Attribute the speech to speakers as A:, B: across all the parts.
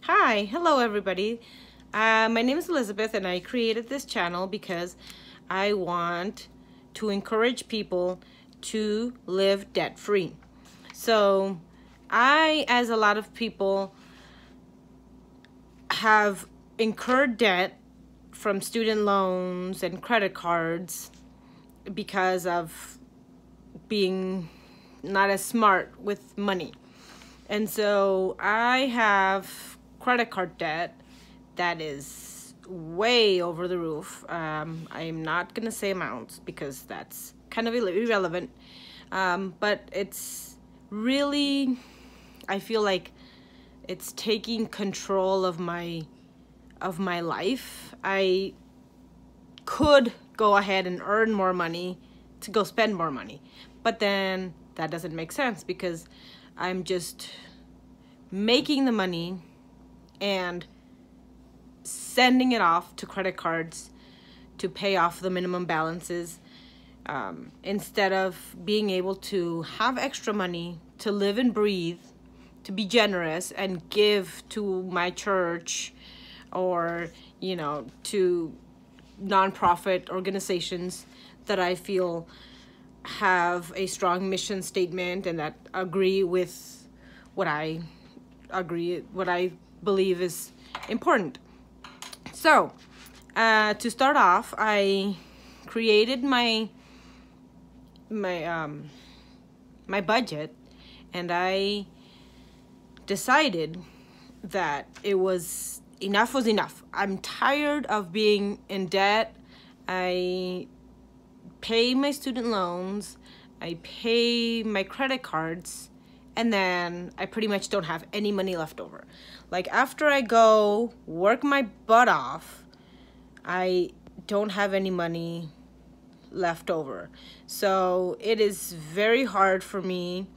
A: Hi, hello everybody. My name is Elizabeth and I created this channel because I want to encourage people to live debt-free. So I, as a lot of people, have incurred debt from student loans and credit cards because of being not as smart with money. And so I have credit card debt that is way over the roof. I'm not gonna say amounts because that's kind of irrelevant. But it's really, I feel like it's taking control of my life. I could go ahead and earn more money to go spend more money, but then that doesn't make sense because I'm just making the money and sending it off to credit cards to pay off the minimum balances, instead of being able to have extra money to live and breathe, to be generous and give to my church or, to nonprofit organizations that I feel have a strong mission statement and that agree with what I believe is important. So, to start off, I created my budget, and I decided that enough was enough. I'm tired of being in debt. I pay my student loans, I pay my credit cards, and then I pretty much don't have any money left over. Like, after I go work my butt off, I don't have any money left over. So it is very hard for me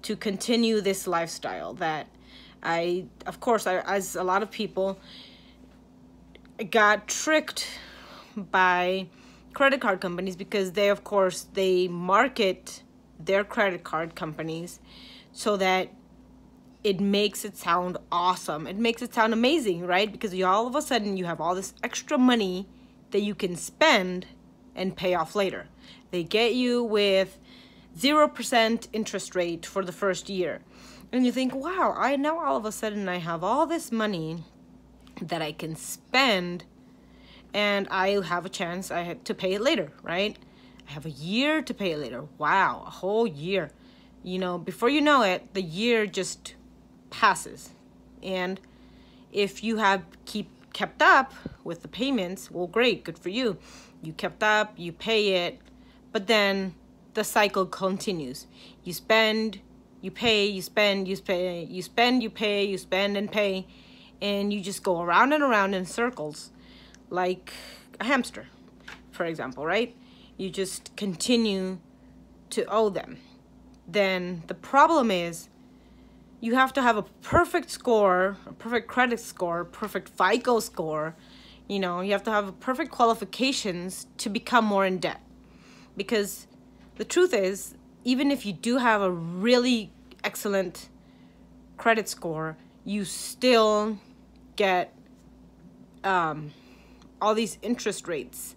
A: to continue this lifestyle that of course, as a lot of people, got tricked by credit card companies because they market their credit card companies so that it makes it sound awesome. It makes it sound amazing, right? Because all of a sudden you have all this extra money that you can spend and pay off later. They get you with 0% interest rate for the first year. And you think, wow, now all of a sudden I have all this money that I can spend and I have a chance to pay it later, right? I have a year to pay it later. Wow, a whole year. Before you know it, the year just passes. And if you have kept up with the payments, well, great, good for you. You kept up, you pay it, but then the cycle continues. You spend, you pay, you spend, you pay, you spend, you pay, you spend and pay, and you just go around and around in circles like a hamster, for example, right? You just continue to owe them. Then the problem is you have to have a perfect score, a perfect credit score, perfect FICO score. You have to have perfect qualifications to become more in debt. Because the truth is, even if you do have a really excellent credit score, you still get all these interest rates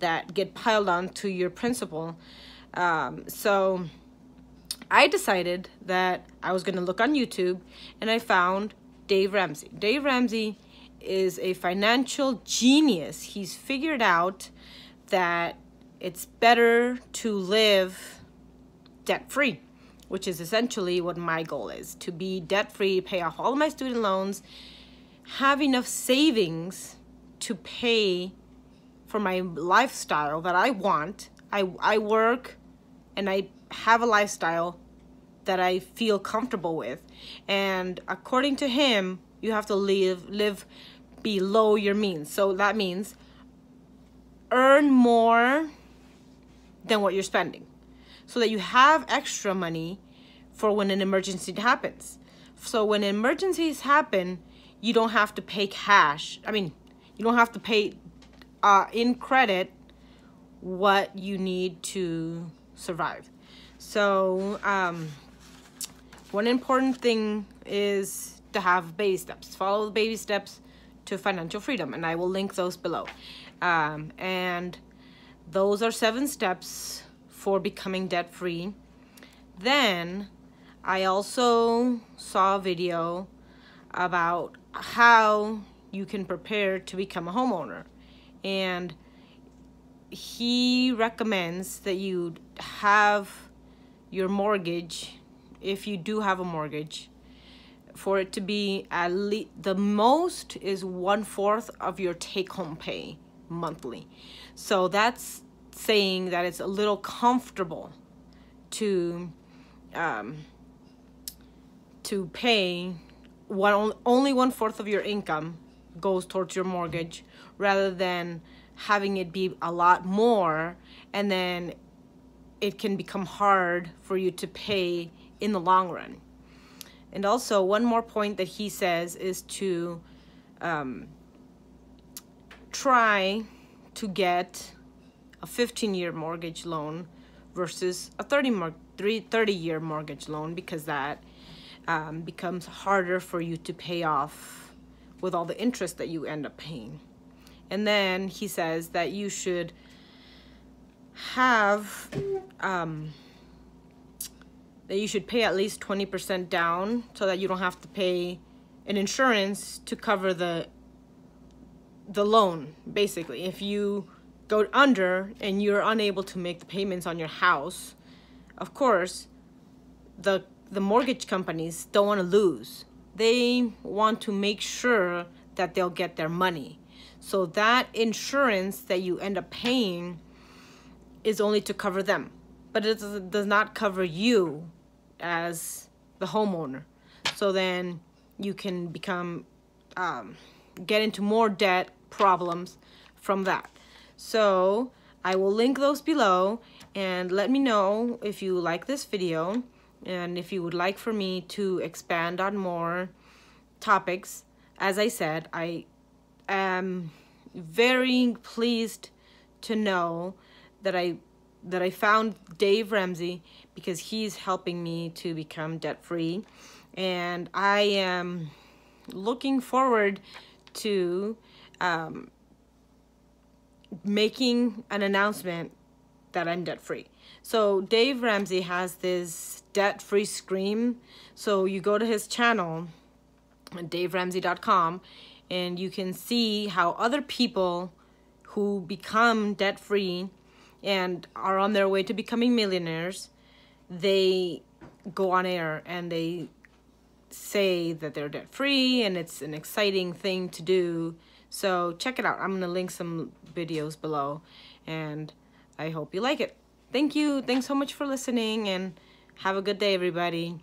A: that get piled on to your principal. So I decided that I was going to look on YouTube, and I found Dave Ramsey. Dave Ramsey is a financial genius. He's figured out that it's better to live debt-free, which is essentially what my goal is, to be debt-free, pay off all of my student loans, have enough savings to pay for my lifestyle that I want. I work and I have a lifestyle that I feel comfortable with. And according to him, you have to live below your means. So that means earn more than what you're spending so that you have extra money for when an emergency happens. So when emergencies happen, you don't have to pay cash. You don't have to pay in credit what you need to survive. So one important thing is to have baby steps. Follow the baby steps to financial freedom, and I will link those below. And those are 7 steps for becoming debt-free. Then I also saw a video about how you can prepare to become a homeowner, and he recommends that you have your mortgage, if you do have a mortgage, for it to be at least, the most is 1/4 of your take-home pay monthly. So that's saying that it's a little comfortable to pay only 1/4 of your income goes towards your mortgage, rather than having it be a lot more, and then it can become hard for you to pay in the long run. And also, one more point that he says is to try to get a 15-year mortgage loan versus a 30-year mortgage loan, because that becomes harder for you to pay off with all the interest that you end up paying. And then he says that you should have that you should pay at least 20% down, so that you don't have to pay an insurance to cover the loan. Basically, if you go under and you're unable to make the payments on your house, of course the mortgage companies don't want to lose. They want to make sure that they'll get their money. So that insurance that you end up paying is only to cover them, but it does not cover you as the homeowner. So then you can become get into more debt problems from that. So I will link those below, and let me know if you like this video, and if you would like for me to expand on more topics. As I said, I am very pleased to know that I found Dave Ramsey, because he's helping me to become debt-free, and I am looking forward to making an announcement that I'm debt-free. So Dave Ramsey has this debt-free scream. So you go to his channel, DaveRamsey.com, and you can see how other people who become debt-free and are on their way to becoming millionaires, they go on air and they say that they're debt-free, and it's an exciting thing to do. So check it out. I'm gonna link some videos below, and I hope you like it. Thank you. Thanks so much for listening, and have a good day, everybody.